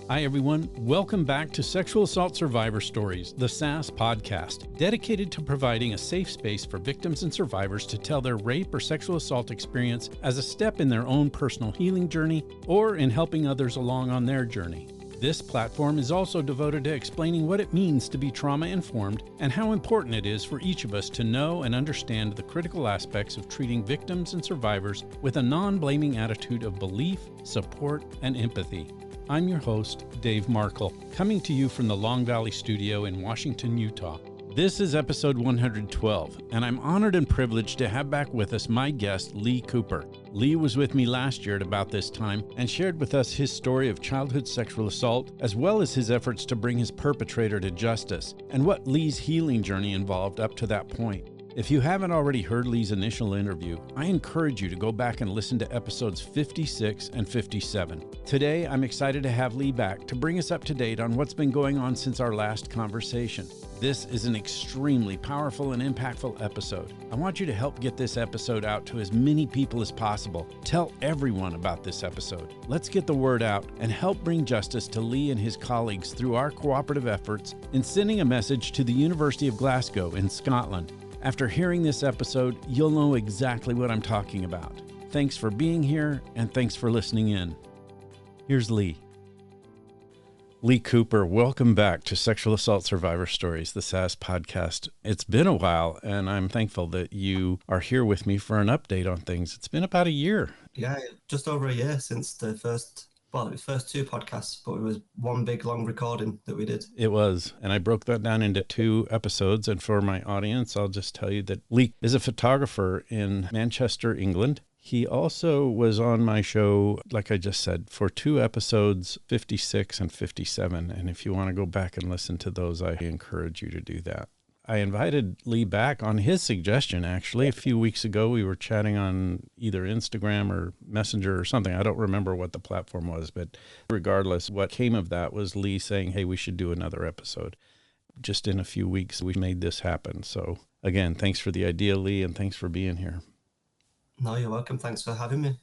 Hi, everyone. Welcome back to Sexual Assault Survivor Stories, the SAS podcast, dedicated to providing a safe space for victims and survivors to tell their rape or sexual assault experience as a step in their own personal healing journey or in helping others along on their journey. This platform is also devoted to explaining what it means to be trauma-informed and how important it is for each of us to know and understand the critical aspects of treating victims and survivors with a non-blaming attitude of belief, support, and empathy. I'm your host, Dave Markel, coming to you from the Long Valley Studio in Washington, Utah. This is episode 112, and I'm honored and privileged to have back with us my guest, Lee Cooper. Lee was with me last year at about this time and shared with us his story of childhood sexual assault, as well as his efforts to bring his perpetrator to justice, and what Lee's healing journey involved up to that point. If you haven't already heard Lee's initial interview, I encourage you to go back and listen to episodes 56 and 57. Today, I'm excited to have Lee back to bring us up to date on what's been going on since our last conversation. This is an extremely powerful and impactful episode. I want you to help get this episode out to as many people as possible. Tell everyone about this episode. Let's get the word out and help bring justice to Lee and his colleagues through our cooperative efforts in sending a message to the University of Glasgow in Scotland. After hearing this episode, you'll know exactly what I'm talking about. Thanks for being here, and thanks for listening in. Here's Lee. Lee Cooper, welcome back to Sexual Assault Survivor Stories, the SAS podcast. It's been a while, and I'm thankful that you are here with me for an update on things. It's been about a year. Yeah, just over a year since the first two podcasts, but it was one big long recording that we did. It was, and I broke that down into 2 episodes, and for my audience, I'll just tell you that Lee is a photographer in Manchester, England. He also was on my show, like I just said, for 2 episodes, 56 and 57, and if you want to go back and listen to those, I encourage you to do that. I invited Lee back on his suggestion, actually. A few weeks ago, we were chatting on either Instagram or Messenger or something. I don't remember what the platform was, but regardless, what came of that was Lee saying, hey, we should do another episode. Just in a few weeks, we made this happen. So again, thanks for the idea, Lee, and thanks for being here. No, you're welcome. Thanks for having me.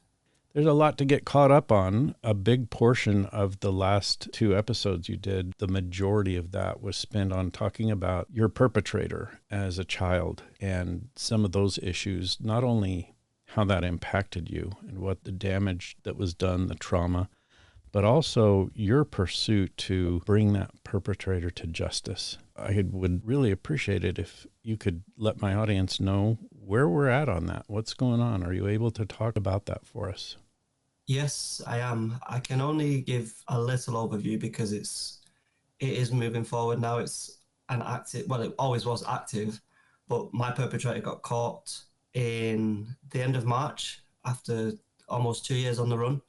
There's a lot to get caught up on. A big portion of the last 2 episodes you did, the majority of that was spent on talking about your perpetrator as a child and some of those issues, not only how that impacted you and what the damage that was done, the trauma, but also your pursuit to bring that perpetrator to justice. I would really appreciate it if you could let my audience know where we're at on that. What's going on? Are you able to talk about that for us? Yes, I am. I can only give a little overview because it is moving forward now. It's an active, well, it always was active, but my perpetrator got caught in the end of March after almost 2 years on the run.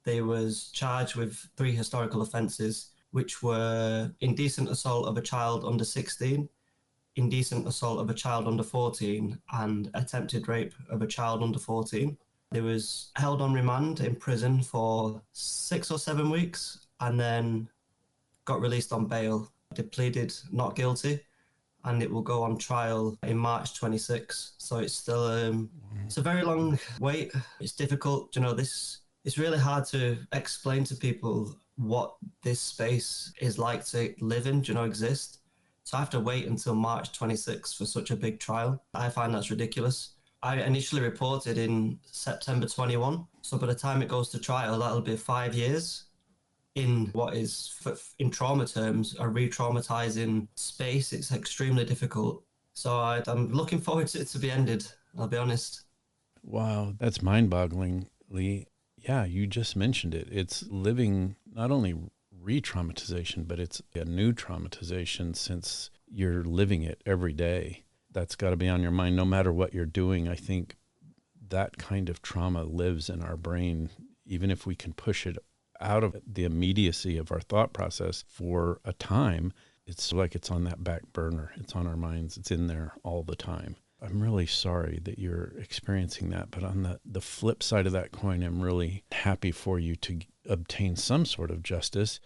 They was charged with 3 historical offences, which were indecent assault of a child under 16, indecent assault of a child under 14, and attempted rape of a child under 14. They was held on remand in prison for 6 or 7 weeks and then got released on bail. They pleaded not guilty, and it will go on trial in March 26. So it's still it's a very long wait. It's difficult, it's really hard to explain to people what this space is like to live in, exist. So I have to wait until March 26 for such a big trial. I find that's ridiculous. I initially reported in September 21. So by the time it goes to trial, that'll be 5 years in what is, in trauma terms, a re-traumatizing space. It's extremely difficult. So I'm looking forward to it to be ended, I'll be honest. Wow, that's mind-boggling, Lee. Yeah, you just mentioned it. It's living not only re-traumatization, but it's a new traumatization since you're living it every day. That's got to be on your mind no matter what you're doing. I think that kind of trauma lives in our brain, even if we can push it out of the immediacy of our thought process for a time. It's like it's on that back burner. It's on our minds. It's in there all the time. I'm really sorry that you're experiencing that, but on the flip side of that coin, I'm really happy for you to obtain some sort of justice.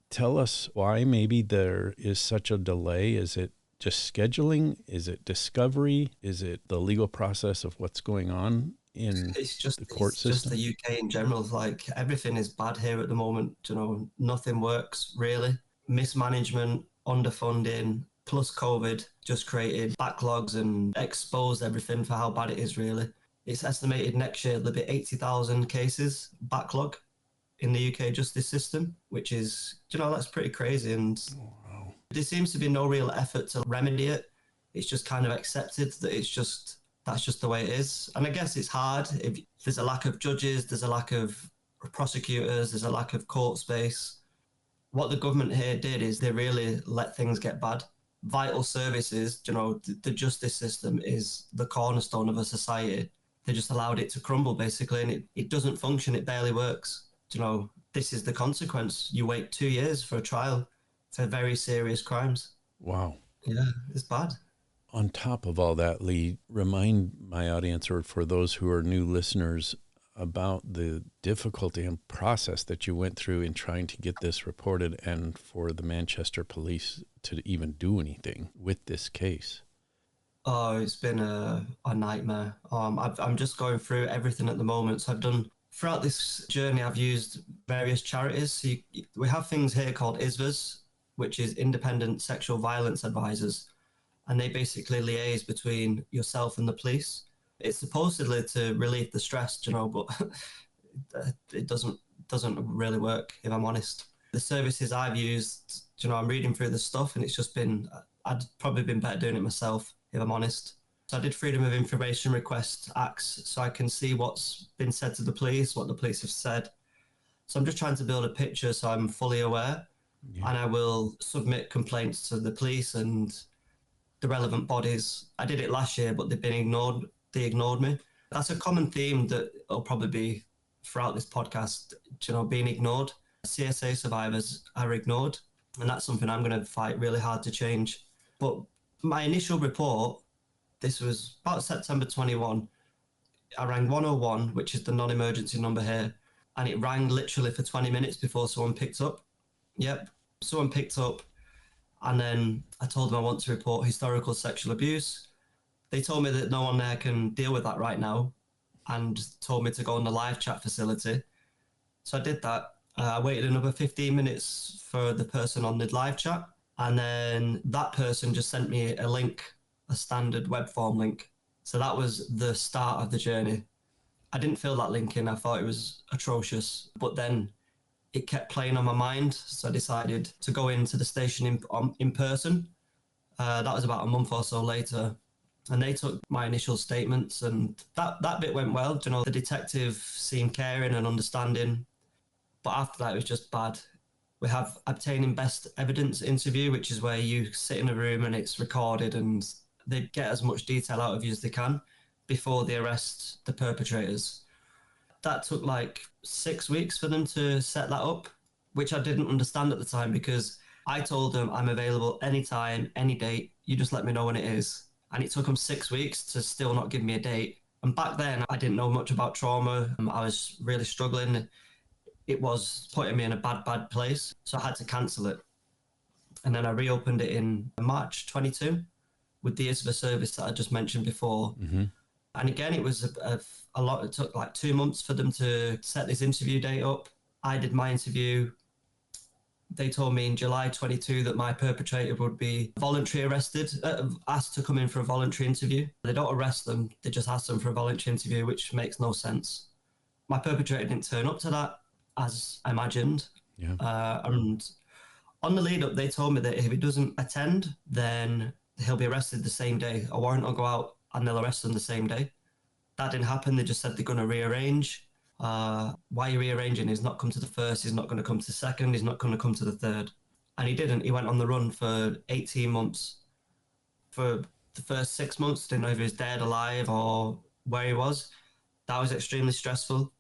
Tell us why maybe there is such a delay. Is it just scheduling? Is it discovery? Is it the legal process of what's going on in the court it's just system? the UK in general. Like everything is bad here at the moment. You know, nothing works really. Mismanagement, underfunding, plus COVID just created backlogs and exposed everything for how bad it is really. It's estimated next year there'll be 80,000 cases backlog in the UK justice system, which is, you know, that's pretty crazy. And Wow. there seems to be no real effort to remedy it. It's just kind of accepted that that's just the way it is. And I guess it's hard if there's a lack of judges, there's a lack of prosecutors, there's a lack of court space. What the government here did is they really let things get bad. Vital services, you know, the justice system is the cornerstone of a society. They just allowed it to crumble basically, and it doesn't function, it barely works. You know, this is the consequence. You wait 2 years for a trial for very serious crimes. Wow. Yeah, it's bad. On top of all that, Lee, remind my audience, or for those who are new listeners, about the difficulty and process that you went through in trying to get this reported and for the Manchester police to even do anything with this case. Oh, it's been a nightmare. I'm just going through everything at the moment. So throughout this journey, I've used various charities. So we have things here called ISVAs, which is Independent Sexual Violence Advisors. And they basically liaise between yourself and the police. It's supposedly to relieve the stress, you know, but it doesn't really work, if I'm honest. The services I've used, you know, I'm reading through the stuff and it's just been, I'd probably been better doing it myself, if I'm honest. So I did Freedom of Information Request acts so I can see what's been said to the police, what the police have said. So I'm just trying to build a picture so I'm fully aware. Yeah. And I will submit complaints to the police and the relevant bodies. I did it last year, but they've been ignored. They ignored me. That's a common theme that will probably be throughout this podcast, you know, being ignored. CSA survivors are ignored, and that's something I'm going to fight really hard to change. But my initial report, this was about September 21, I rang 101, which is the non-emergency number here, and it rang literally for 20 minutes before someone picked up. Yep, someone picked up. And then I told them I want to report historical sexual abuse. They told me that no one there can deal with that right now and told me to go on the live chat facility. So I did that. I waited another 15 minutes for the person on the live chat. And then that person just sent me a link, a standard web form link. So that was the start of the journey. I didn't fill that link in. I thought it was atrocious. But then it kept playing on my mind, so I decided to go into the station in person. That was about a month or so later, and they took my initial statements, and that bit went well. You know, the detective seemed caring and understanding, but after that, it was just bad. We have obtaining best evidence interview, which is where you sit in a room and it's recorded, and they get as much detail out of you as they can before they arrest the perpetrators. That took like 6 weeks for them to set that up, which I didn't understand at the time because I told them I'm available anytime, any date. You just let me know when it is. And it took them 6 weeks to still not give me a date. And back then, I didn't know much about trauma. I was really struggling. It was putting me in a bad place. So I had to cancel it. And then I reopened it in March 22 with the ISVA service that I just mentioned before. Mm-hmm. And again, it was a lot. It took like 2 months for them to set this interview date up. I did my interview. They told me in July 22 that my perpetrator would be voluntarily arrested, asked to come in for a voluntary interview. They don't arrest them. They just ask them for a voluntary interview, which makes no sense. My perpetrator didn't turn up to that as imagined. Yeah. And on the lead up, they told me that if he doesn't attend, then he'll be arrested the same day. A warrant will go out and they'll arrest him the same day. That didn't happen. They just said they're going to rearrange. Why are you rearranging? He's not come to the first. He's not going to come to the second. He's not going to come to the third. And he didn't. He went on the run for 18 months. For the first 6 months, didn't know if he was dead, alive, or where he was. That was extremely stressful.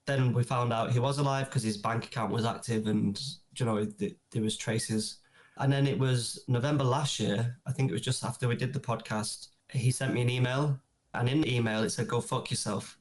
Then we found out he was alive because his bank account was active and, you know, there was traces. And then it was November last year. I think it was just after we did the podcast. He sent me an email, and in the email it said, "Go fuck yourself,"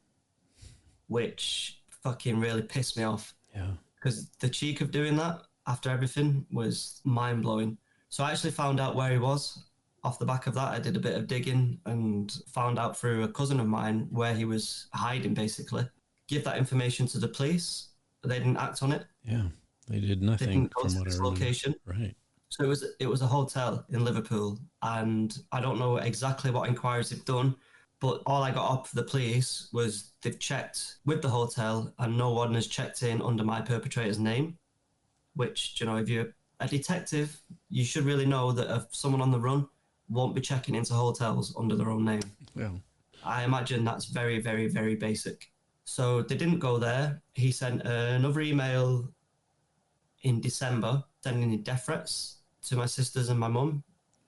which fucking really pissed me off. Yeah. Because the cheek of doing that after everything was mind-blowing. So I actually found out where he was. off the back of that, I did a bit of digging and found out through a cousin of mine where he was hiding, basically. Give that information to the police. They didn't act on it. Yeah, they did They nothing didn't go from to what I this remember. location. Right. So it was a hotel in Liverpool, and I don't know exactly what inquiries they've done, but all I got up for the police was they've checked with the hotel, and no one has checked in under my perpetrator's name. Which, if you're a detective, you should really know that if someone on the run won't be checking into hotels under their own name. Yeah. I imagine that's very, very, very basic. So they didn't go there. He sent another email in December sending death threats to my sisters and my mum.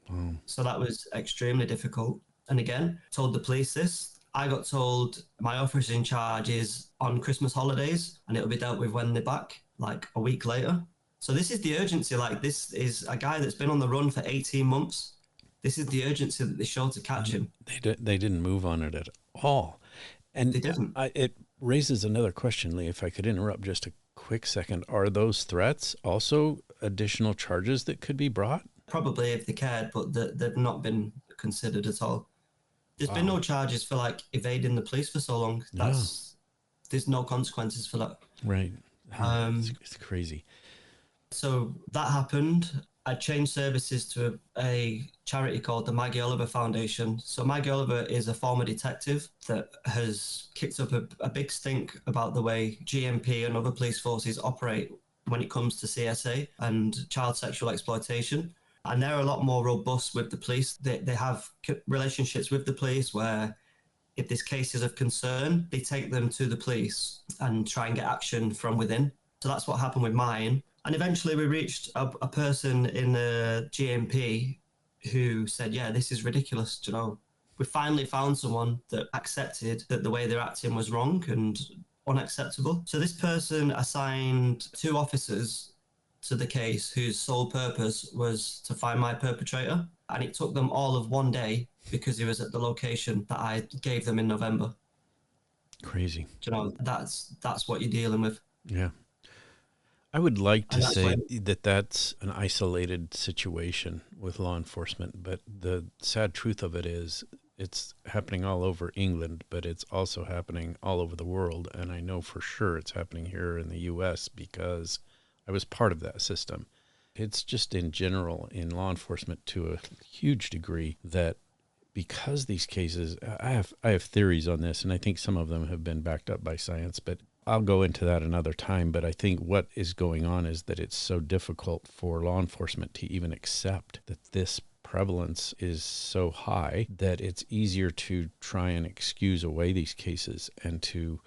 Wow. So that was extremely difficult. And again, told the police this. I got told my officer in charge is on Christmas holidays and it'll be dealt with when they're back, like a week later. So this is the urgency. Like, this is a guy that's been on the run for 18 months. This is the urgency that they showed to catch him. They didn't move on it at all. And They didn't. It raises another question, Lee, if I could interrupt just a quick second. Are those threats also additional charges that could be brought? Probably if they cared, but they've not been considered at all. There's been no charges for like evading the police for so long. There's no consequences for that. Right. It's crazy. So that happened. I changed services to a charity called the Maggie Oliver Foundation. So Maggie Oliver is a former detective that has kicked up a big stink about the way GMP and other police forces operate when it comes to CSA and child sexual exploitation. And they're a lot more robust with the police. They have relationships with the police where if there's cases of concern, they take them to the police and try and get action from within. So that's what happened with mine. And eventually we reached a person in the GMP who said, yeah, this is ridiculous. We finally found someone that accepted that the way they're acting was wrong and unacceptable. So this person assigned 2 officers to the case whose sole purpose was to find my perpetrator. And it took them all of one day because he was at the location that I gave them in November. Crazy. That's what you're dealing with. Yeah. I would like to say that that's an isolated situation with law enforcement, but the sad truth of it is it's happening all over England, but it's also happening all over the world. And I know for sure it's happening here in the U.S. because I was part of that system. It's just in general in law enforcement to a huge degree that because these cases, I have theories on this, and I think some of them have been backed up by science, but I'll go into that another time. But I think what is going on is that it's so difficult for law enforcement to even accept that this prevalence is so high that it's easier to try and excuse away these cases and to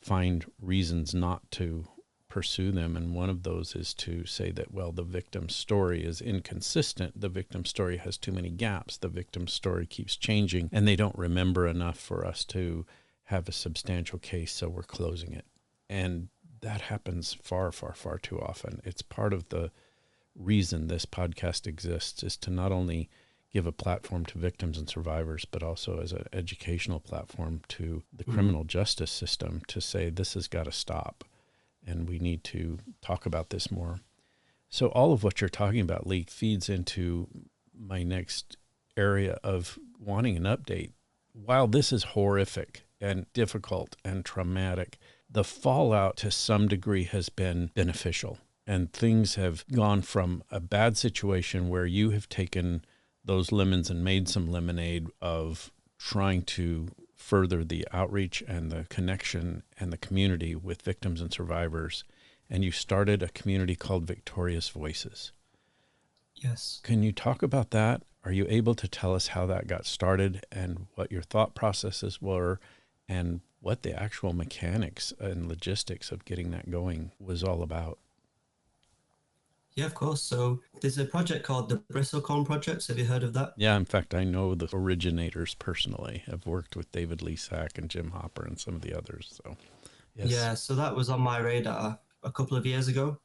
find reasons not to pursue them. And one of those is to say that, well, the victim's story is inconsistent. The victim's story has too many gaps. The victim's story keeps changing, and they don't remember enough for us to have a substantial case, so we're closing it. And that happens far, far, far too often. It's part of the reason this podcast exists, is to not only give a platform to victims and survivors, but also as an educational platform to the criminal justice system to say this has got to stop. And we need to talk about this more. So all of what you're talking about, Lee, feeds into my next area of wanting an update. While this is horrific and difficult and traumatic, the fallout to some degree has been beneficial. And things have gone from a bad situation where you have taken those lemons and made some lemonade of trying to further the outreach and the connection and the community with victims and survivors. And you started a community called Victorious Voices. Yes. Can you talk about that? Are you able to tell us how that got started and what your thought processes were and what the actual mechanics and logistics of getting that going was all about? Yeah, of course. So there's a project called the Bristlecone Project. Have you heard of that? Yeah, in fact, I know the originators personally. I've worked with David Lee Sack and Jim Hopper and some of the others. So, yes. Yeah, so that was on my radar a couple of years ago.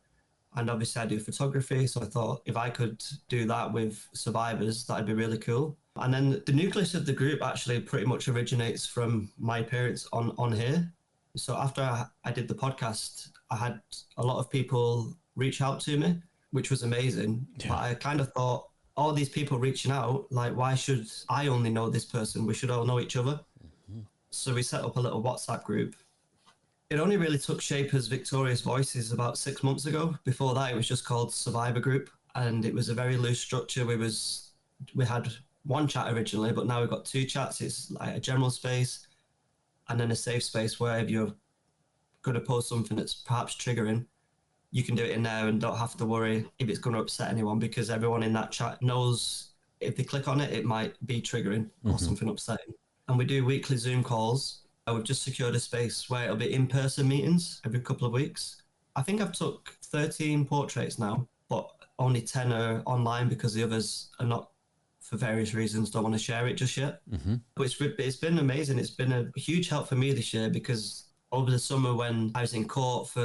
And obviously I do photography, so I thought if I could do that with survivors, that'd be really cool. And then the nucleus of the group actually pretty much originates from my appearance on here. So after I did the podcast, I had a lot of people reach out to me, which was amazing. Yeah. But I kind of thought all these people reaching out, like, why should I only know this person? We should all know each other. So we set up a little WhatsApp group. It only really took shape as Victorious Voices about 6 months ago. Before that, it was just called Survivor Group, and it was a very loose structure. We had one chat originally, but now we've got two chats. It's like a general space and then a safe space where if you're going to post something that's perhaps triggering, you can do it in there and don't have to worry if it's going to upset anyone, because everyone in that chat knows if they click on it, it might be triggering or something upsetting. And we do weekly Zoom calls. We've just secured a space where it'll be in-person meetings every couple of weeks. I think I've took 13 portraits now, but only 10 are online because the others are not, for various reasons, don't want to share it just yet. But it's been amazing. It's been a huge help for me this year, because over the summer when I was in court for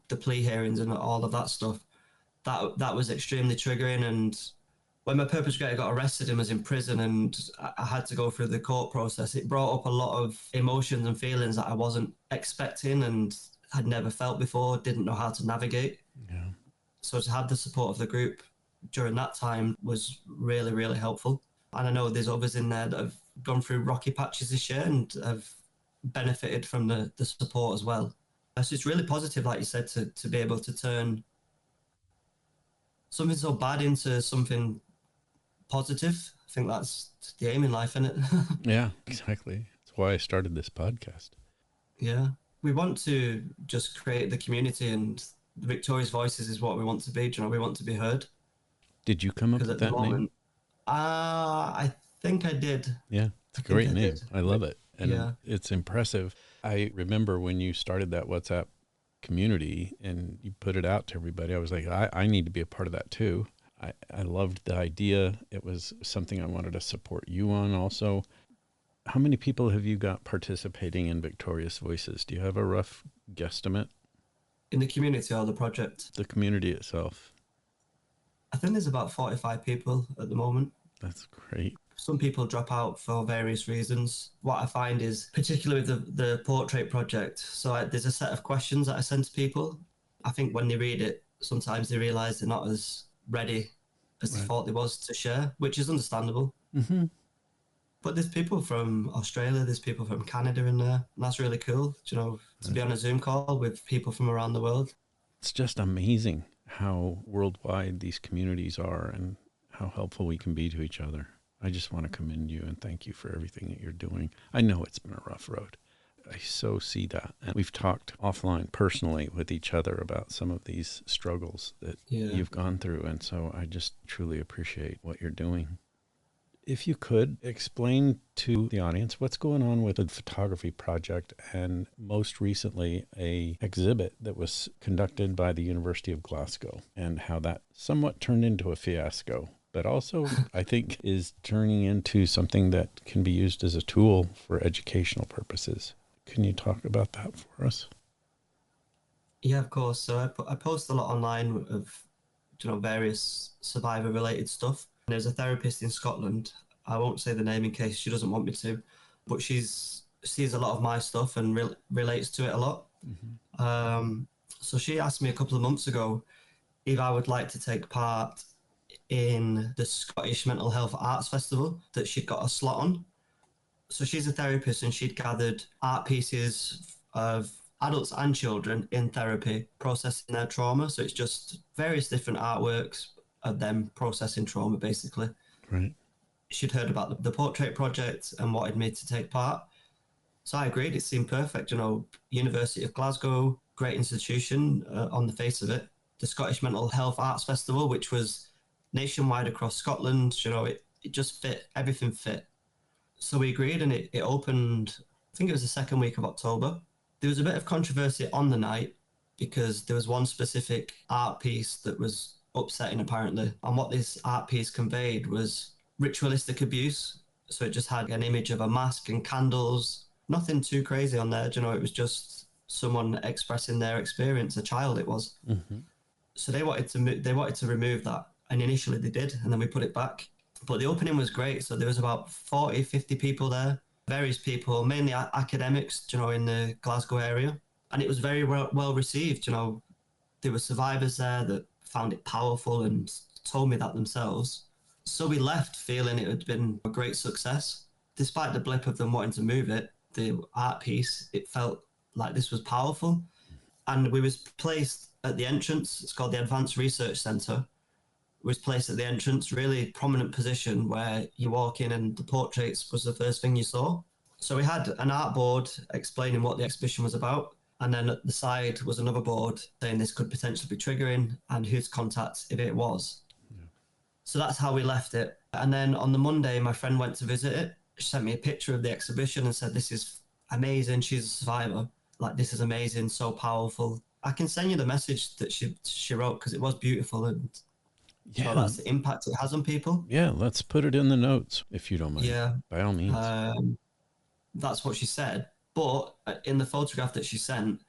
the plea hearings and all of that stuff, that was extremely triggering. And when my perpetrator got arrested and was in prison and I had to go through the court process, it brought up a lot of emotions and feelings that I wasn't expecting and had never felt before, didn't know how to navigate. Yeah. So to have the support of the group during that time was really, really helpful. And I know there's others in there that have gone through rocky patches this year and have benefited from the support as well. So it's really positive, like you said, to be able to turn something so bad into something positive. I think that's the aim in life, isn't it? Yeah, exactly. That's why I started this podcast. Yeah. We want to just create the community, and the Victorious Voices is what we want to be. Do you know, we want to be heard. Did you come up with that name? I think I did. Yeah, it's a great name. I love it. And yeah, it's impressive. I remember when you started that WhatsApp community and you put it out to everybody, I was like, I need to be a part of that too. I loved the idea. It was something I wanted to support you on also. How many people have you got participating in Victorious Voices? Do you have a rough guesstimate? In the community or the project? The community itself. I think there's about 45 people at the moment. That's great. Some people drop out for various reasons. What I find is, particularly with the portrait project, so there's a set of questions that I send to people. I think when they read it, sometimes they realise they're not as ready as they thought they was to share, which is understandable. But there's people from Australia, there's people from Canada in there, and that's really cool, you know, to be on a Zoom call with people from around the world. It's just amazing how worldwide these communities are and how helpful we can be to each other. I just want to commend you and thank you for everything that you're doing. I know it's been a rough road. I so see that. And we've talked offline personally with each other about some of these struggles that you've gone through. And so I just truly appreciate what you're doing. If you could explain to the audience what's going on with the photography project and most recently a exhibit that was conducted by the University of Glasgow and how that somewhat turned into a fiasco, but also I think is turning into something that can be used as a tool for educational purposes. Can you talk about that for us? Yeah, of course. So I post a lot online of, you know, various survivor related stuff. There's a therapist in Scotland. I won't say the name in case she doesn't want me to, but she sees a lot of my stuff and relates to it a lot. So she asked me a couple of months ago if I would like to take part in the Scottish Mental Health Arts Festival that she'd got a slot on. So she's a therapist and she'd gathered art pieces of adults and children in therapy processing their trauma. So it's just various different artworks of them processing trauma, basically. Right. She'd heard about the portrait project and wanted me to take part. So I agreed. It seemed perfect. You know, University of Glasgow, great institution on the face of it. The Scottish Mental Health Arts Festival, which was nationwide across Scotland, you know, it just fit, everything fit. So we agreed and it opened, I think it was the second week of October. There was a bit of controversy on the night because there was one specific art piece that was upsetting apparently, and what this art piece conveyed was ritualistic abuse. So it just had an image of a mask and candles, nothing too crazy on there, you know, it was just someone expressing their experience, a child it was. So they wanted to remove that, and initially they did, and then we put it back. But the opening was great, so there was about 40-50 people there, various people, mainly academics, you know, in the Glasgow area, and it was very well received. You know, there were survivors there that found it powerful and told me that themselves. So we left feeling it had been a great success. Despite the blip of them wanting to move it, the art piece, it felt like this was powerful. And we was placed at the entrance. It's called the Advanced Research Centre. Was placed at the entrance, really prominent position where you walk in and the portraits was the first thing you saw. So we had an art board explaining what the exhibition was about. And then at the side was another board saying this could potentially be triggering and who's contact if it was. Yeah. So that's how we left it. And then on the Monday, my friend went to visit it. She sent me a picture of the exhibition and said, this is amazing. She's a survivor. Like, this is amazing, so powerful. I can send you the message that she wrote because it was beautiful. And yeah, so that's the impact it has on people. Yeah, let's put it in the notes if you don't mind. Yeah. By all means. That's what she said. But in the photograph that she sent,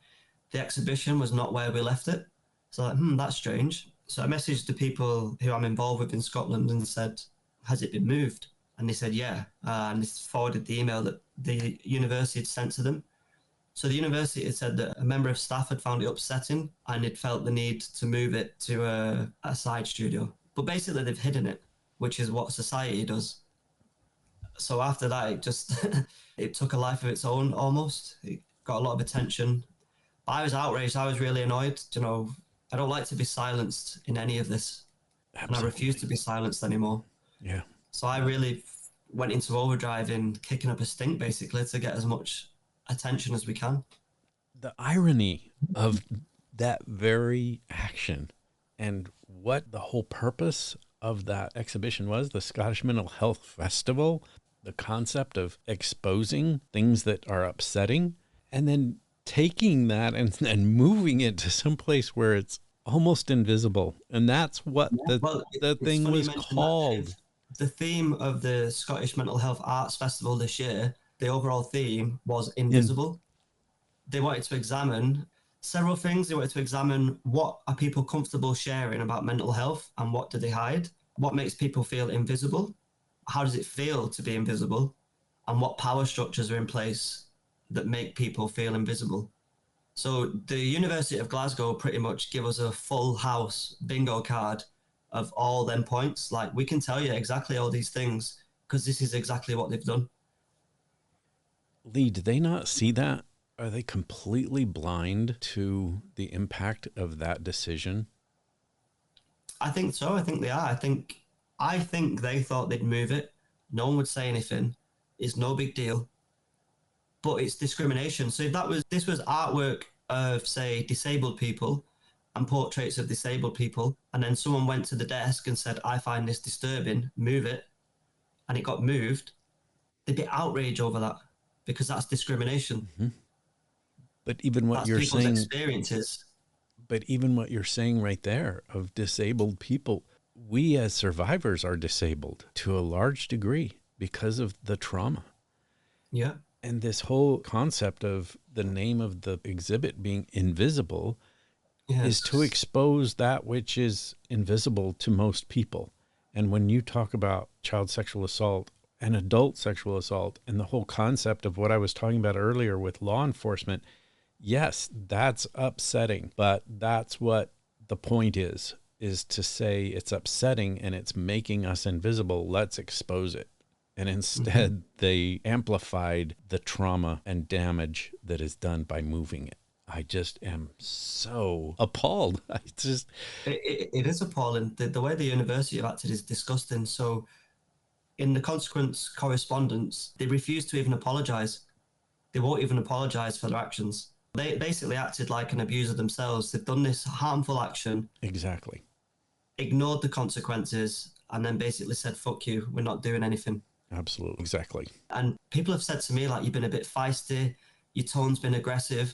the exhibition was not where we left it. So like, that's strange. So I messaged the people who I'm involved with in Scotland and said, has it been moved? And they said, yeah. And they forwarded the email that the university had sent to them. So the university had said that a member of staff had found it upsetting and had felt the need to move it to a side studio. But basically they've hidden it, which is what society does. So after that, it just, it took a life of its own almost. It got a lot of attention. But I was outraged. I was really annoyed. You know, I don't like to be silenced in any of this. Absolutely. And I refuse to be silenced anymore. Yeah. So I really went into overdrive in kicking up a stink, basically, to get as much attention as we can. The irony of that very action and what the whole purpose of that exhibition was, the Scottish Mental Health Festival, the concept of exposing things that are upsetting, and then taking that and moving it to some place where it's almost invisible. And that's what the thing was called. The theme of the Scottish Mental Health Arts Festival this year, the overall theme was invisible. They wanted to examine several things. They wanted to examine what are people comfortable sharing about mental health and what do they hide? What makes people feel invisible? How does it feel to be invisible? And what power structures are in place that make people feel invisible? So the University of Glasgow pretty much give us a full house bingo card of all them points. Like, we can tell you exactly all these things because this is exactly what they've done. Lee, did they not see that? Are they completely blind to the impact of that decision? I think so. I think they are. I think they thought they'd move it. No one would say anything. It's no big deal. But it's discrimination. So if this was artwork of, say, disabled people and portraits of disabled people, and then someone went to the desk and said, I find this disturbing, move it, and it got moved, there'd be outrage over that because that's discrimination. Mm-hmm. But even what you're saying, experiences. But even what you're saying right there of disabled people, we as survivors are disabled to a large degree because of the trauma. Yeah. And this whole concept of the name of the exhibit being invisible is to expose that which is invisible to most people. And when you talk about child sexual assault and adult sexual assault and the whole concept of what I was talking about earlier with law enforcement, yes, that's upsetting, but that's what the point is to say it's upsetting and it's making us invisible. Let's expose it. And instead, they amplified the trauma and damage that is done by moving it. I just am so appalled. It is appalling. The way the university have acted is disgusting. So in the consequence correspondence, they refuse to even apologize. They won't even apologize for their actions. They basically acted like an abuser themselves. They've done this harmful action. Exactly. Ignored the consequences and then basically said, fuck you, we're not doing anything. Absolutely. Exactly. And people have said to me, like, you've been a bit feisty, your tone's been aggressive.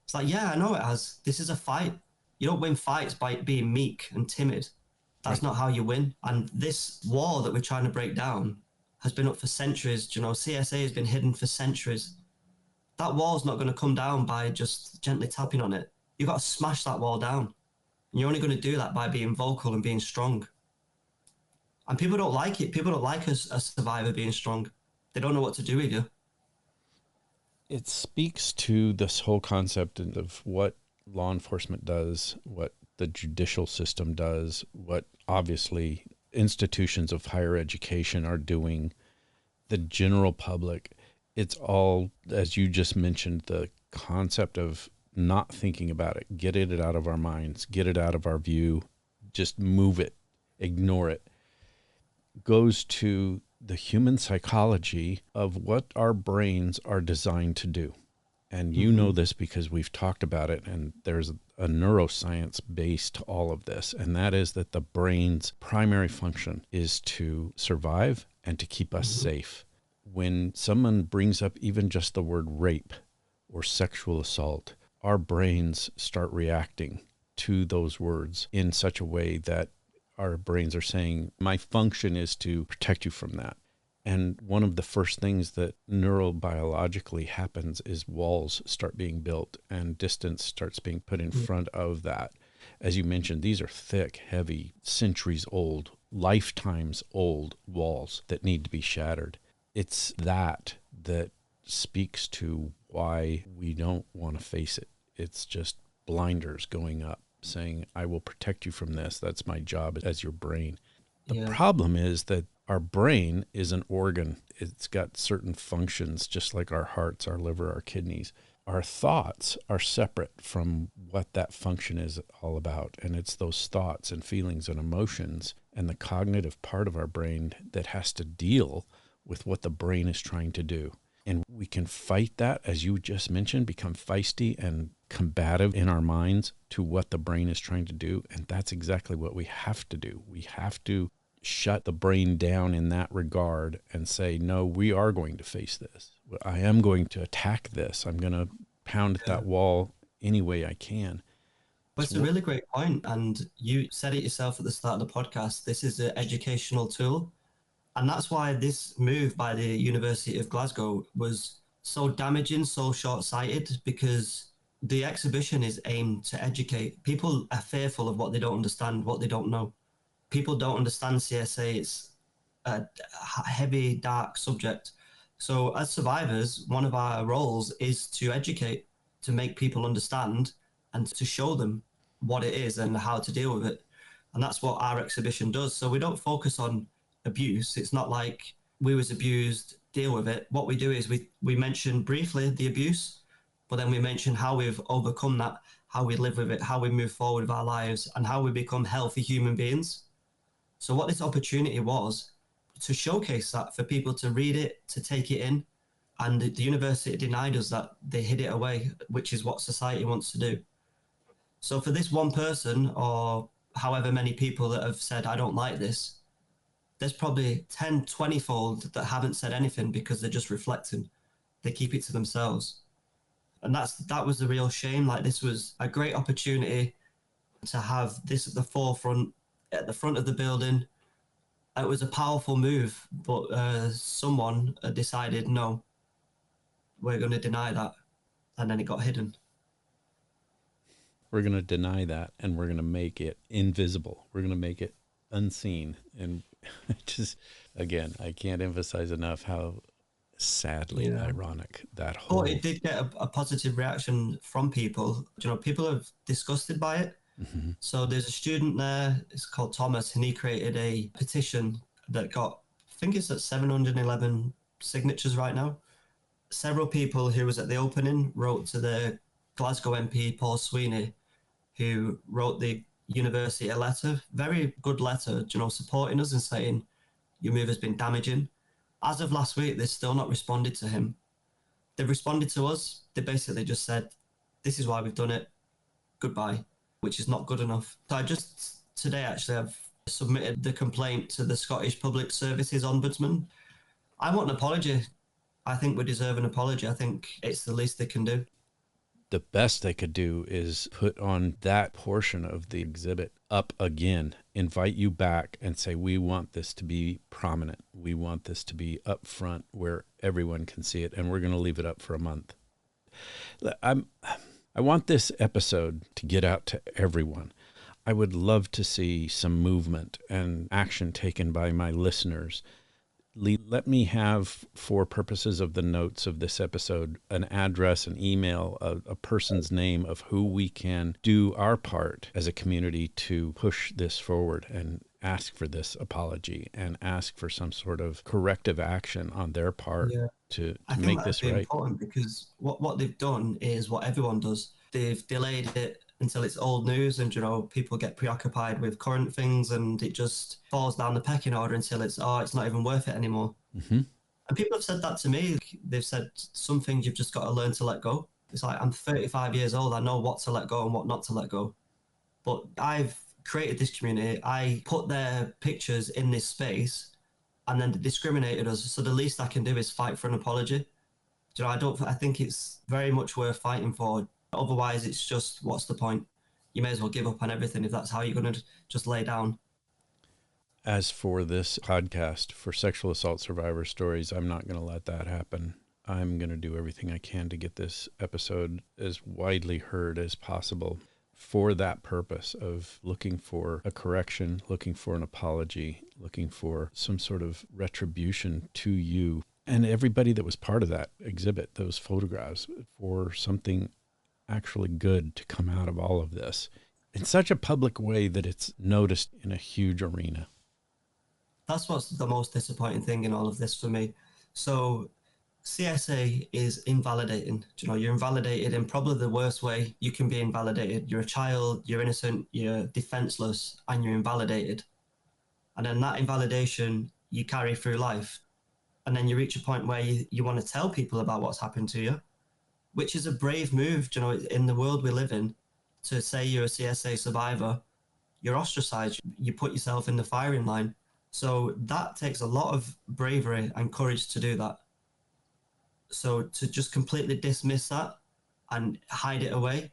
It's like, yeah, I know it has. This is a fight. You don't win fights by being meek and timid. That's not how you win. And this wall that we're trying to break down has been up for centuries. You know, CSA has been hidden for centuries. That wall's not going to come down by just gently tapping on it. You've got to smash that wall down. And you're only going to do that by being vocal and being strong. And people don't like it. People don't like a survivor being strong. They don't know what to do with you. It speaks to this whole concept of what law enforcement does, what the judicial system does, what obviously institutions of higher education are doing, the general public, it's all, as you just mentioned, the concept of not thinking about it, get it out of our minds, get it out of our view, just move it, ignore it, goes to the human psychology of what our brains are designed to do. And you know this because we've talked about it, and there's a neuroscience base to all of this, and that is that the brain's primary function is to survive and to keep us safe. When someone brings up even just the word rape or sexual assault, our brains start reacting to those words in such a way that our brains are saying, my function is to protect you from that. And one of the first things that neurobiologically happens is walls start being built and distance starts being put in front of that. As you mentioned, these are thick, heavy, centuries old, lifetimes old walls that need to be shattered. It's that speaks to why we don't want to face it. It's just blinders going up saying, I will protect you from this. That's my job as your brain. The problem is that our brain is an organ. It's got certain functions, just like our hearts, our liver, our kidneys. Our thoughts are separate from what that function is all about. And it's those thoughts and feelings and emotions and the cognitive part of our brain that has to deal with what the brain is trying to do. And we can fight that, as you just mentioned, become feisty and combative in our minds to what the brain is trying to do. And that's exactly what we have to do. We have to shut the brain down in that regard and say, no, we are going to face this. I am going to attack this. I'm going to pound at that wall any way I can. But it's a really great point. And you said it yourself at the start of the podcast. This is an educational tool. And that's why this move by the University of Glasgow was so damaging, so short-sighted, because the exhibition is aimed to educate. People are fearful of what they don't understand, what they don't know. People don't understand CSA. It's a heavy, dark subject. So as survivors, one of our roles is to educate, to make people understand and to show them what it is and how to deal with it. And that's what our exhibition does. So we don't focus on abuse. It's not like we was abused, deal with it. What we do is we mention briefly the abuse, but then we mention how we've overcome that, how we live with it, how we move forward with our lives, and how we become healthy human beings. So what this opportunity was to showcase that for people to read it, to take it in. And the university denied us that. They hid it away, which is what society wants to do. So for this one person, or however many people that have said, I don't like this, there's probably 10, 20-fold that haven't said anything because they're just reflecting. They keep it to themselves. And that was the real shame. Like, this was a great opportunity to have this at the forefront, at the front of the building. It was a powerful move, but someone decided, no, we're going to deny that. And then it got hidden. We're going to deny that, and we're going to make it invisible. We're going to make it unseen. And just, again, I can't emphasize enough how sadly ironic that whole... Oh, it did get a positive reaction from people. You know, people are disgusted by it. Mm-hmm. So there's a student there, it's called Thomas, and he created a petition that got, I think it's at 711 signatures right now. Several people who was at the opening wrote to the Glasgow MP, Paul Sweeney, who wrote the university a letter, very good letter, you know, supporting us and saying, your move has been damaging. As of last week, they've still not responded to him. They've responded to us. They basically just said, this is why we've done it. Goodbye, which is not good enough. So I just, today actually, I've submitted the complaint to the Scottish Public Services Ombudsman. I want an apology. I think we deserve an apology. I think it's the least they can do. The best they could do is put on that portion of the exhibit up again, invite you back and say, we want this to be prominent. We want this to be up front where everyone can see it, and we're going to leave it up for a month. I want this episode to get out to everyone. I would love to see some movement and action taken by my listeners. Lee, let me have, for purposes of the notes of this episode, an address, an email, a person's name of who we can do our part as a community to push this forward ask for this apology and ask for some sort of corrective action on their part Yeah. to I think make that'd this be right. important because what they've done is what everyone does. They've delayed it until it's old news, and people get preoccupied with current things, and it just falls down the pecking order until it's not even worth it anymore. Mm-hmm. And people have said that to me. They've said some things you've just got to learn to let go. It's like, I'm 35 years old. I know what to let go and what not to let go. But I've created this community. I put their pictures in this space, and then they discriminated us. So the least I can do is fight for an apology. I think it's very much worth fighting for. Otherwise, it's just, what's the point? You may as well give up on everything if that's how you're going to just lay down. As for this podcast for sexual assault survivor stories, I'm not going to let that happen. I'm going to do everything I can to get this episode as widely heard as possible for that purpose of looking for a correction, looking for an apology, looking for some sort of retribution to you and everybody that was part of that exhibit, those photographs, for something actually good to come out of all of this in such a public way that it's noticed in a huge arena. That's what's the most disappointing thing in all of this for me. So CSA is invalidating. You're invalidated in probably the worst way you can be invalidated. You're a child, you're innocent, you're defenseless, and you're invalidated. And then that invalidation you carry through life. And then you reach a point where you want to tell people about what's happened to you, which is a brave move, in the world we live in. To say you're a CSA survivor, you're ostracized, you put yourself in the firing line. So that takes a lot of bravery and courage to do that. So to just completely dismiss that and hide it away,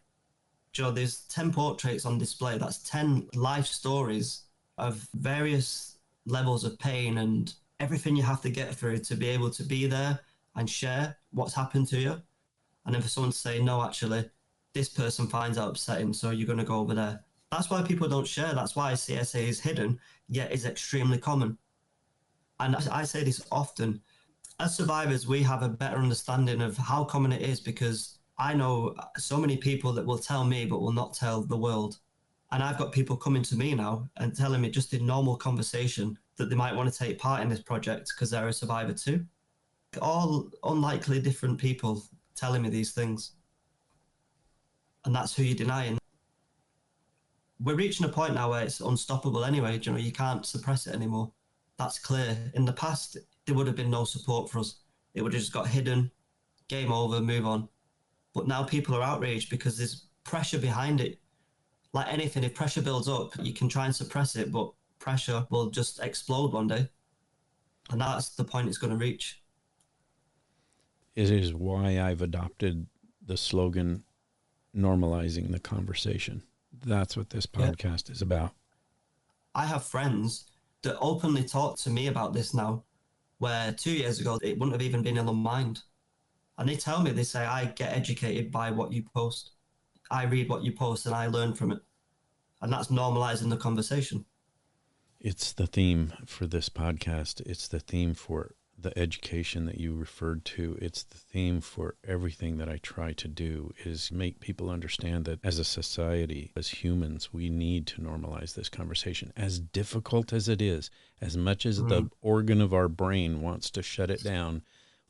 there's 10 portraits on display. That's 10 life stories of various levels of pain and everything you have to get through to be able to be there and share what's happened to you. And then for someone to say, no, actually, this person finds that upsetting, so you're going to go over there. That's why people don't share. That's why CSA is hidden, yet is extremely common. And I say this often. As survivors, we have a better understanding of how common it is, because I know so many people that will tell me but will not tell the world. And I've got people coming to me now and telling me just in normal conversation that they might want to take part in this project because they're a survivor too. All unlikely different people telling me these things. And that's who you're denying. We're reaching a point now where it's unstoppable anyway. You can't suppress it anymore. That's clear. In the past, there would have been no support for us. It would have just got hidden, game over, move on. But now people are outraged because there's pressure behind it. Like anything, if pressure builds up, you can try and suppress it, but pressure will just explode one day. And that's the point it's going to reach. It is why I've adopted the slogan, normalizing the conversation. That's what this podcast is about. I have friends that openly talk to me about this now, where 2 years ago, it wouldn't have even been in their mind. And they tell me, they say, I get educated by what you post. I read what you post and I learn from it. And that's normalizing the conversation. It's the theme for this podcast. It's the theme for the education that you referred to. It's the theme for everything that I try to do, is make people understand that as a society, as humans, we need to normalize this conversation. As difficult as it is, as much as the organ of our brain wants to shut it down,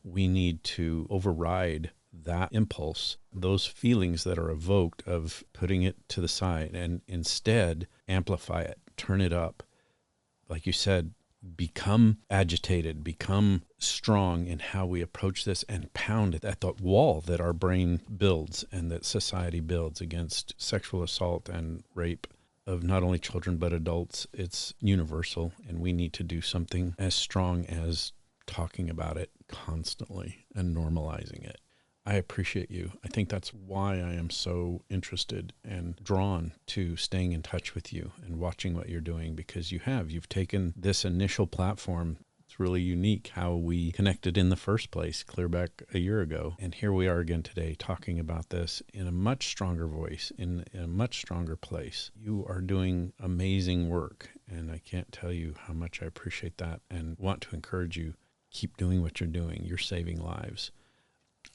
we need to override that impulse, those feelings that are evoked of putting it to the side, and instead amplify it, turn it up. Like you said, become agitated, become strong in how we approach this, and pound it at the wall that our brain builds and that society builds against sexual assault and rape of not only children but adults. It's universal, and we need to do something as strong as talking about it constantly and normalizing it. I appreciate you. I think that's why I am so interested and drawn to staying in touch with you and watching what you're doing, because you've taken this initial platform. It's really unique how we connected in the first place, clear back a year ago. And here we are again today talking about this in a much stronger voice, in a much stronger place. You are doing amazing work, and I can't tell you how much I appreciate that and want to encourage you. Keep doing what you're doing. You're saving lives.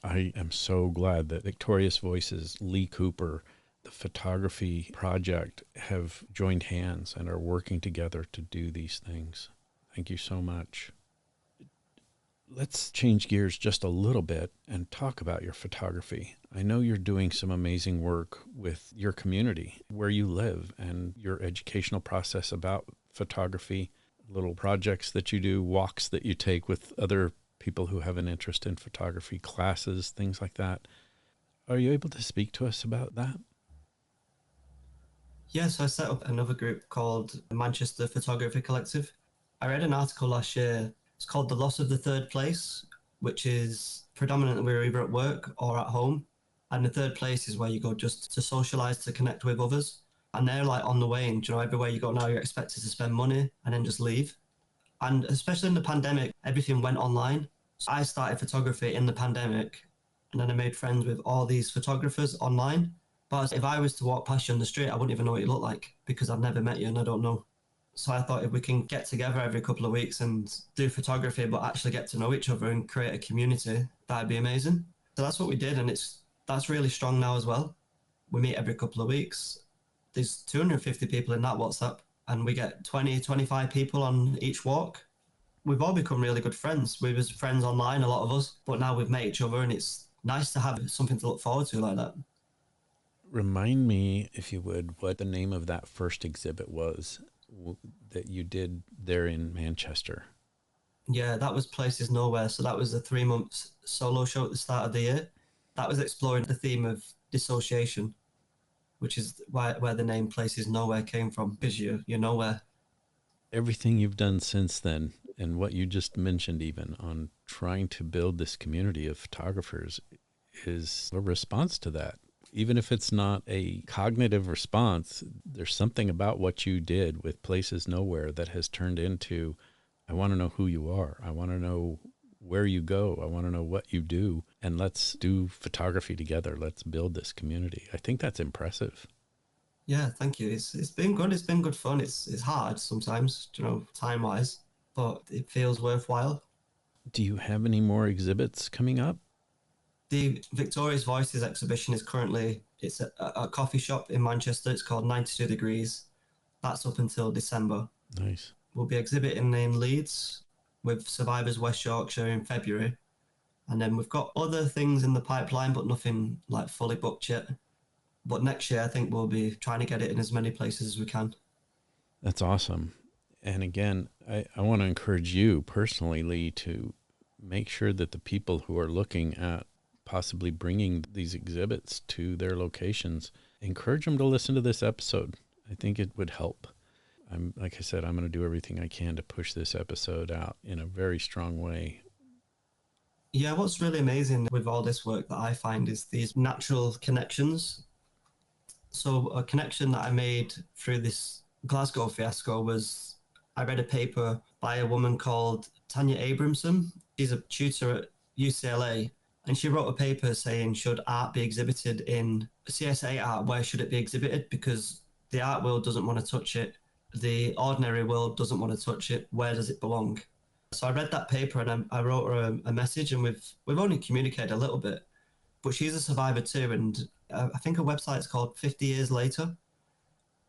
I am so glad that Victorious Voices, Lee Cooper, the photography project have joined hands and are working together to do these things. Thank you so much. Let's change gears just a little bit and talk about your photography. I know you're doing some amazing work with your community, where you live, and your educational process about photography, little projects that you do, walks that you take with other people who have an interest in photography, classes, things like that. Are you able to speak to us about that? Yes, I set up another group called Manchester Photography Collective. I read an article last year. It's called The Loss of the Third Place, which is predominantly we're either at work or at home. And the third place is where you go just to socialize, to connect with others. And they're like on the wane. You know, everywhere you go now, you're expected to spend money and then just leave. And especially in the pandemic, everything went online. So I started photography in the pandemic, and then I made friends with all these photographers online. But if I was to walk past you on the street, I wouldn't even know what you look like because I've never met you and I don't know. So I thought if we can get together every couple of weeks and do photography, but actually get to know each other and create a community, that'd be amazing. So that's what we did, and that's really strong now as well. We meet every couple of weeks. There's 250 people in that WhatsApp, and we get 20, 25 people on each walk. We've all become really good friends. We was friends online, a lot of us, but now we've met each other, and it's nice to have something to look forward to like that. Remind me, if you would, what the name of that first exhibit was that you did there in Manchester. Yeah, that was Places Nowhere. So that was a 3-month solo show at the start of the year. That was exploring the theme of dissociation, which is where the name Places Nowhere came from, because you're nowhere. Everything you've done since then, and what you just mentioned even on trying to build this community of photographers, is a response to that. Even if it's not a cognitive response, there's something about what you did with Places Nowhere that has turned into, I want to know who you are. I want to know where you go. I want to know what you do. And let's do photography together. Let's build this community. I think that's impressive. Yeah, thank you. It's been good. It's been good fun. It's hard sometimes, time-wise, but it feels worthwhile. Do you have any more exhibits coming up? The Victoria's Voices exhibition is currently, it's a coffee shop in Manchester. It's called 92 Degrees. That's up until December. Nice. We'll be exhibiting in Leeds with Survivors West Yorkshire in February. And then we've got other things in the pipeline, but nothing like fully booked yet. But next year, I think we'll be trying to get it in as many places as we can. That's awesome. And again, I want to encourage you personally, Lee, to make sure that the people who are looking at possibly bringing these exhibits to their locations, encourage them to listen to this episode. I think it would help. Like I said, I'm going to do everything I can to push this episode out in a very strong way. Yeah, what's really amazing with all this work that I find is these natural connections. So a connection that I made through this Glasgow fiasco was I read a paper by a woman called Tanya Abramson. She's a tutor at UCLA. And she wrote a paper saying, should art be exhibited in CSA art? Where should it be exhibited? Because the art world doesn't want to touch it. The ordinary world doesn't want to touch it. Where does it belong? So I read that paper and I wrote her a message, and we've only communicated a little bit. But she's a survivor too. And I think her website's called 50 Years Later.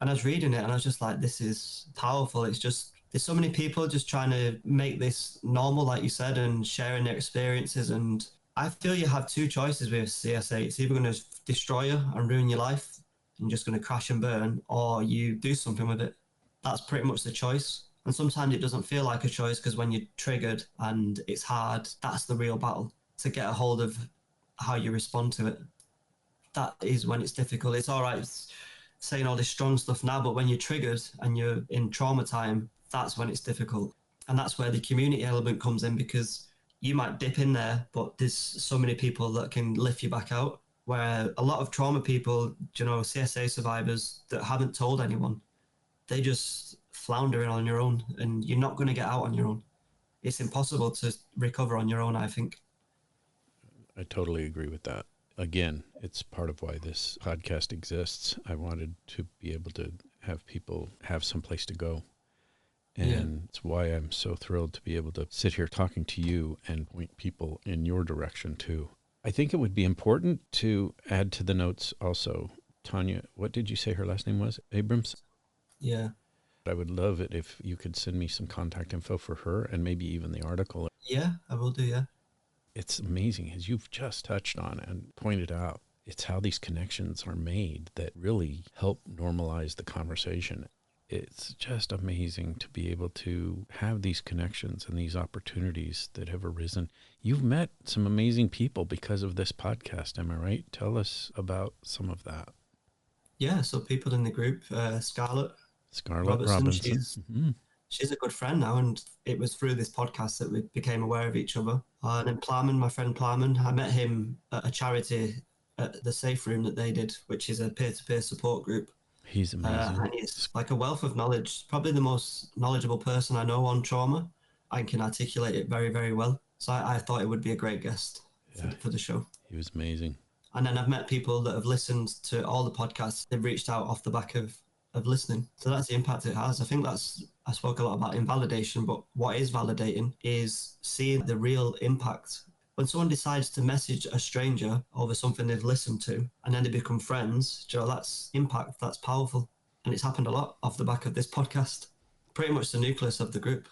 And I was reading it and I was just like, this is powerful. It's just, there's so many people just trying to make this normal, like you said, and sharing their experiences. And I feel you have two choices with CSA. It's either going to destroy you and ruin your life and just going to crash and burn, or you do something with it. That's pretty much the choice. And sometimes it doesn't feel like a choice, because when you're triggered and it's hard, that's the real battle, to get a hold of how you respond to it. That is when it's difficult. It's all right saying all this strong stuff now, but when you're triggered and you're in trauma time, that's when it's difficult. And that's where the community element comes in, because you might dip in there, but there's so many people that can lift you back out. Where a lot of trauma people, CSA survivors that haven't told anyone, they just floundering on your own, and you're not going to get out on your own. It's impossible to recover on your own, I think. I totally agree with that. Again, it's part of why this podcast exists. I wanted to be able to have people have some place to go. And it's why I'm so thrilled to be able to sit here talking to you and point people in your direction too. I think it would be important to add to the notes also Tanya, what did you say her last name was? Abrams? Yeah. I would love it if you could send me some contact info for her and maybe even the article. Yeah, I will do, yeah. It's amazing, as you've just touched on and pointed out, it's how these connections are made that really help normalize the conversation. It's just amazing to be able to have these connections and these opportunities that have arisen. You've met some amazing people because of this podcast, am I right? Tell us about some of that. Yeah, so people in the group, Scarlett Robertson, Robinson. she's a good friend now, and it was through this podcast that we became aware of each other. And then Plowman, my friend Plowman, I met him at a charity at the Safe Room that they did, which is a peer-to-peer support group. He's amazing. And he's like a wealth of knowledge, probably the most knowledgeable person I know on trauma. I can articulate it very, very well. So I thought it would be a great guest for the show. He was amazing. And then I've met people that have listened to all the podcasts. They've reached out off the back of listening. So that's the impact it has. I think I spoke a lot about invalidation, but what is validating is seeing the real impact. When someone decides to message a stranger over something they've listened to and then they become friends, that's impact, that's powerful. And it's happened a lot off the back of this podcast. Pretty much the nucleus of the group.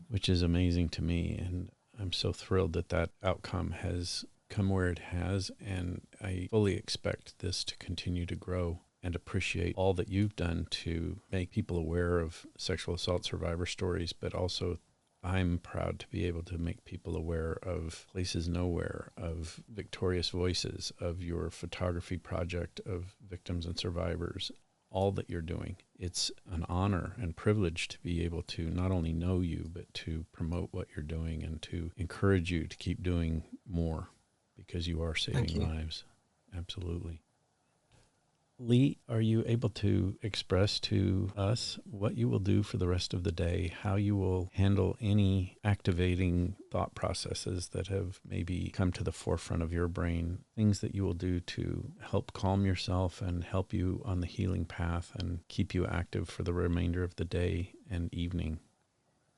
Which is amazing to me. And I'm so thrilled that outcome has come where it has. And I fully expect this to continue to grow and appreciate all that you've done to make people aware of sexual assault survivor stories, but also I'm proud to be able to make people aware of Places Nowhere, of Victorious Voices, of your photography project, of victims and survivors, all that you're doing. It's an honor and privilege to be able to not only know you, but to promote what you're doing and to encourage you to keep doing more because you are saving lives. Absolutely. Lee, are you able to express to us what you will do for the rest of the day, how you will handle any activating thought processes that have maybe come to the forefront of your brain, things that you will do to help calm yourself and help you on the healing path and keep you active for the remainder of the day and evening?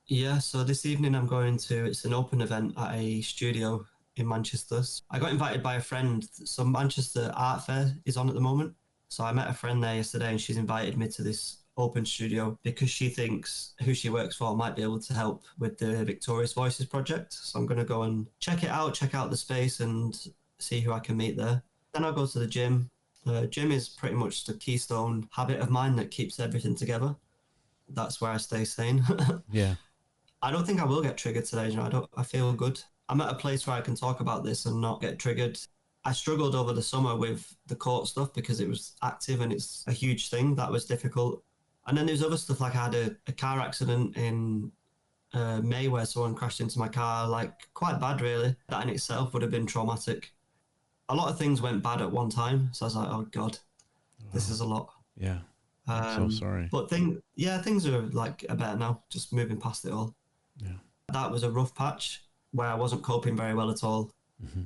Yeah, so this evening it's an open event at a studio in Manchester. I got invited by a friend. So Manchester Art Fair is on at the moment. So I met a friend there yesterday and she's invited me to this open studio because she thinks who she works for might be able to help with the Victorious Voices project. So I'm going to go and check out the space and see who I can meet there. Then I'll go to the gym. The gym is pretty much the keystone habit of mine that keeps everything together. That's where I stay sane. Yeah. I don't think I will get triggered today. I feel good. I'm at a place where I can talk about this and not get triggered. I struggled over the summer with the court stuff because it was active and it's a huge thing. That was difficult. And then there's other stuff, like I had a car accident in May where someone crashed into my car, like quite bad really. That in itself would have been traumatic. A lot of things went bad at one time. So I was like, oh God, this is a lot. Yeah. I'm so sorry. But things are like better now, just moving past it all. Yeah. That was a rough patch where I wasn't coping very well at all. Mm-hmm.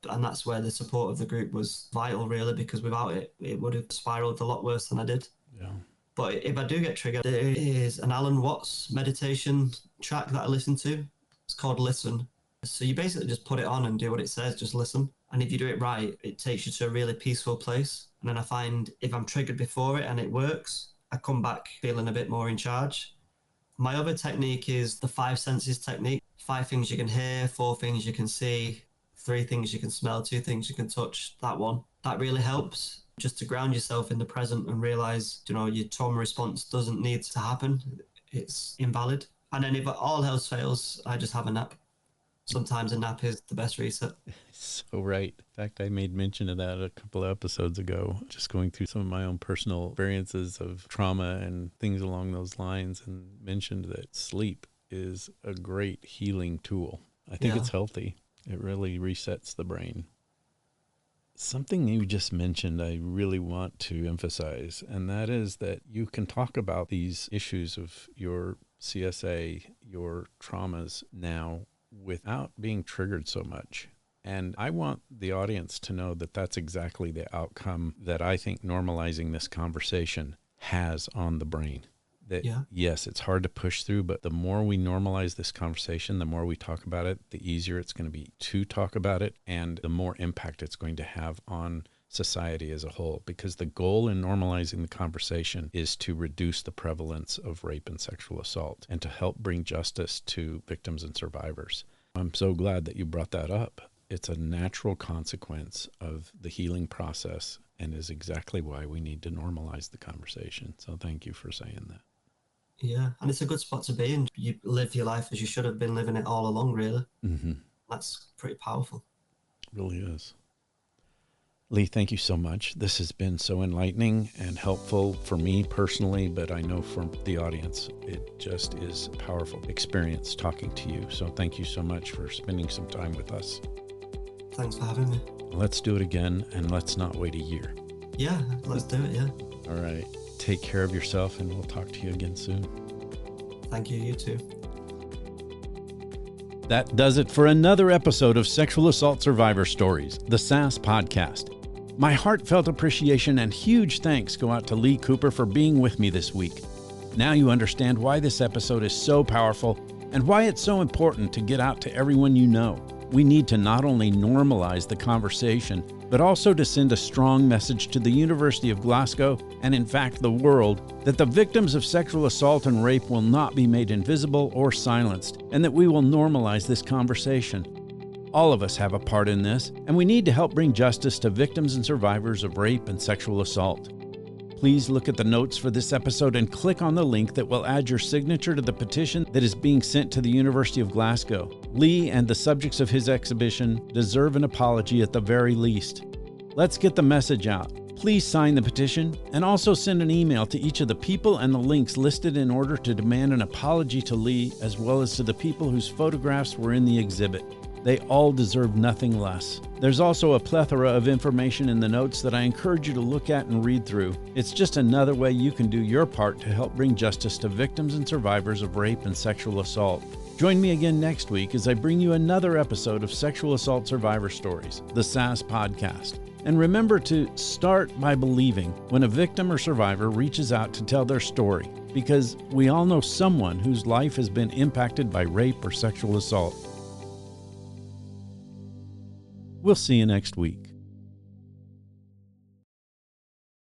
And that's where the support of the group was vital, really, because without it, it would have spiraled a lot worse than I did. Yeah. But if I do get triggered, there is an Alan Watts meditation track that I listen to. It's called Listen. So you basically just put it on and do what it says, just listen. And if you do it right, it takes you to a really peaceful place. And then I find if I'm triggered before it and it works, I come back feeling a bit more in charge. My other technique is the 5 senses technique. 5 things you can hear, 4 things you can see, 3 things you can smell, 2 things you can touch. That one. That really helps just to ground yourself in the present and realize, your trauma response doesn't need to happen. It's invalid. And then if all else fails, I just have a nap. Sometimes a nap is the best reset. So right. In fact, I made mention of that a couple of episodes ago, just going through some of my own personal experiences of trauma and things along those lines, and mentioned that sleep is a great healing tool. I think it's healthy. It really resets the brain. Something you just mentioned I really want to emphasize, and that is that you can talk about these issues of your CSA, your traumas now, without being triggered so much. And I want the audience to know that that's exactly the outcome that I think normalizing this conversation has on the brain. That yes, it's hard to push through, but the more we normalize this conversation, the more we talk about it, the easier it's going to be to talk about it, and the more impact it's going to have on society as a whole, because the goal in normalizing the conversation is to reduce the prevalence of rape and sexual assault and to help bring justice to victims and survivors. I'm so glad that you brought that up. It's a natural consequence of the healing process and is exactly why we need to normalize the conversation. So thank you for saying that. Yeah, and it's a good spot to be in. You live your life as you should have been living it all along, really. Mm-hmm. That's pretty powerful. It really is. Lee, thank you so much. This has been so enlightening and helpful for me personally, but I know for the audience, it just is a powerful experience talking to you. So thank you so much for spending some time with us. Thanks for having me. Let's do it again, and let's not wait a year. Yeah, let's do it, yeah. All right. Take care of yourself, and we'll talk to you again soon. Thank you, you too. That does it for another episode of Sexual Assault Survivor Stories, the SAS podcast. My heartfelt appreciation and huge thanks go out to Lee Cooper for being with me this week. Now you understand why this episode is so powerful and why it's so important to get out to everyone you know. We need to not only normalize the conversation, but also to send a strong message to the University of Glasgow and, in fact, the world, that the victims of sexual assault and rape will not be made invisible or silenced, and that we will normalize this conversation. All of us have a part in this, and we need to help bring justice to victims and survivors of rape and sexual assault. Please look at the notes for this episode and click on the link that will add your signature to the petition that is being sent to the University of Glasgow. Lee and the subjects of his exhibition deserve an apology at the very least. Let's get the message out. Please sign the petition and also send an email to each of the people and the links listed in order to demand an apology to Lee, as well as to the people whose photographs were in the exhibit. They all deserve nothing less. There's also a plethora of information in the notes that I encourage you to look at and read through. It's just another way you can do your part to help bring justice to victims and survivors of rape and sexual assault. Join me again next week as I bring you another episode of Sexual Assault Survivor Stories, the SAS podcast. And remember to start by believing when a victim or survivor reaches out to tell their story, because we all know someone whose life has been impacted by rape or sexual assault. We'll see you next week.